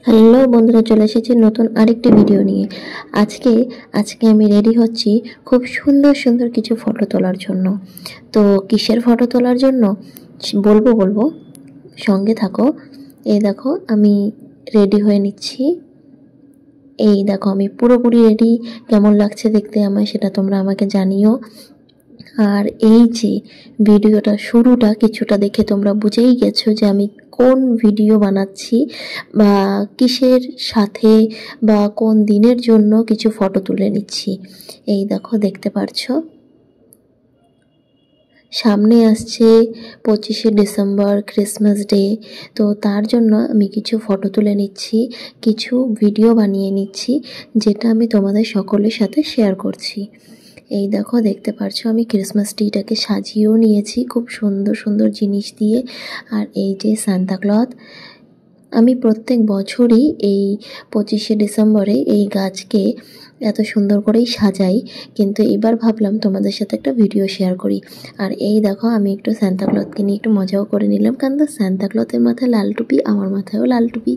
Hello বন্ধুরা, চলে এসেছি নতুন আরেকটি ভিডিও নিয়ে। আজকে আমি রেডি হচ্ছি খুব সুন্দর সুন্দর কিছু ফটো তোলার জন্য। তো কিসের ফটো তোলার জন্য বলবো, সঙ্গে থাকো। এই দেখো আমি রেডি হয়ে নিচ্ছি। এই দেখো আমি পুরোপুরি রেডি। কেমন লাগছে দেখতে আমায় সেটা তোমরা আমাকে জানিও। আর এই যে ভিডিওটা শুরুটা কিছুটা দেখে তোমরা বুঝেই গেছো যে আমি কোন ভিডিও বানাচ্ছি বা কিসের সাথে বা কোন দিনের জন্য কিছু ফটো তুলে নিচ্ছি। এই দেখো দেখতে পারছো, সামনে আসছে 25শে ডিসেম্বর, ক্রিসমাস ডে। তো তার জন্য আমি কিছু ফটো তুলে নিচ্ছি, কিছু ভিডিও বানিয়ে নিচ্ছি, যেটা আমি তোমাদের সকলের সাথে শেয়ার করছি। এই দেখো দেখতে পারছো আমি ক্রিসমাস ট্রিটাকে সাজিয়েও নিয়েছি খুব সুন্দর সুন্দর জিনিস দিয়ে। আর এই যে সান্তাক্লজ, আমি প্রত্যেক বছরই এই 25শে ডিসেম্বরে এই গাছকে এত সুন্দর করেই সাজাই, কিন্তু এবার ভাবলাম তোমাদের সাথে একটা ভিডিও শেয়ার করি। আর এই দেখো আমি একটু সান্তাক্লজকে নিয়ে একটু মজাও করে নিলাম, কারণ সান্তাক্লজের মাথায় লাল টুপি, আমার মাথায়ও লাল টুপি।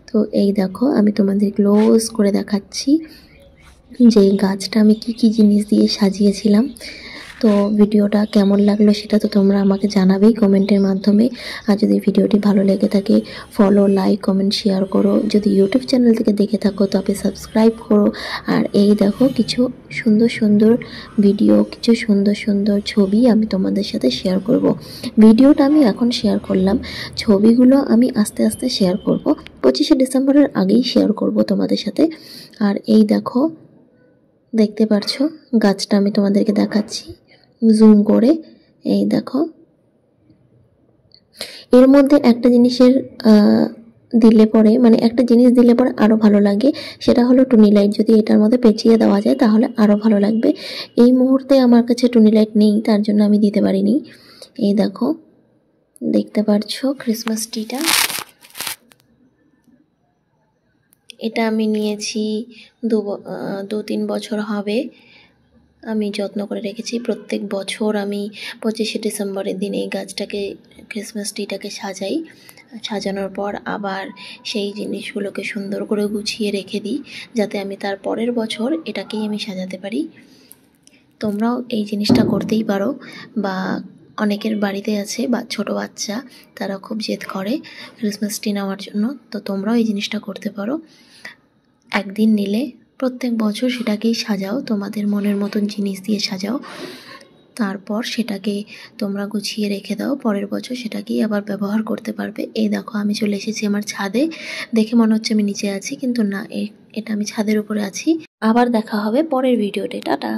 তো এই দেখো আমি তোমাদের ক্লোজ করে দেখাচ্ছি যে গাছটা আমি কি জিনিস দিয়ে সাজিয়েছিলাম। তো ভিডিওটা কেমন লাগলো সেটা তো তোমরা আমাকে জানাবেই কমেন্টের মাধ্যমে। আর যদি ভিডিওটি ভালো লেগে থাকে ফলো, লাইক, কমেন্ট, শেয়ার করো। যদি ইউটিউব চ্যানেল থেকে দেখে থাকো তবে সাবস্ক্রাইব করো। আর এই দেখো কিছু সুন্দর সুন্দর ভিডিও, কিছু সুন্দর সুন্দর ছবি আমি তোমাদের সাথে শেয়ার করব। ভিডিওটা আমি এখন শেয়ার করলাম, ছবিগুলো আমি আস্তে আস্তে শেয়ার করব, 25শে ডিসেম্বরের আগেই শেয়ার করব তোমাদের সাথে। আর এই দেখো দেখতে পারছো গাছটা আমি তোমাদেরকে দেখাচ্ছি জুম করে। এই দেখো এর মধ্যে একটা জিনিসের দিলে পরে, মানে একটা জিনিস দিলে পরে আরও ভালো লাগে, সেটা হলো টুনি লাইট। যদি এটার মধ্যে পেঁচিয়ে দেওয়া যায় তাহলে আরও ভালো লাগবে। এই মুহূর্তে আমার কাছে টুনি লাইট নেই, তার জন্য আমি দিতে পারিনি। এই দেখো দেখতে পারছো ক্রিসমাস ট্রিটা, এটা আমি নিয়েছি 2-3 বছর হবে। আমি যত্ন করে রেখেছি। প্রত্যেক বছর আমি 25শে ডিসেম্বরের দিন এই গাছটাকে, ক্রিসমাস ট্রিটাকে সাজাই। সাজানোর পর আবার সেই জিনিসগুলোকে সুন্দর করে গুছিয়ে রেখে দিই, যাতে আমি তার পরের বছর এটাকেই আমি সাজাতে পারি। তোমরাও এই জিনিসটা করতেই পারো, বা অনেকের বাড়িতে আছে বা ছোটো বাচ্চা, তারা খুব জেদ করে ক্রিসমাস ট্রি নেওয়ার জন্য। তো তোমরাও এই জিনিসটা করতে পারো। একদিন নিলে প্রত্যেক বছর সেটাকেই সাজাও, তোমাদের মনের মতন জিনিস দিয়ে সাজাও। তারপর সেটাকে তোমরা গুছিয়ে রেখে দাও, পরের বছর সেটাকেই আবার ব্যবহার করতে পারবে। এই দেখো আমি চলে এসেছি আমার ছাদে। দেখে মনে হচ্ছে আমি নিচে আছি, কিন্তু না, এটা আমি ছাদের উপরে আছি। আবার দেখা হবে পরের ভিডিওতে। টাটা।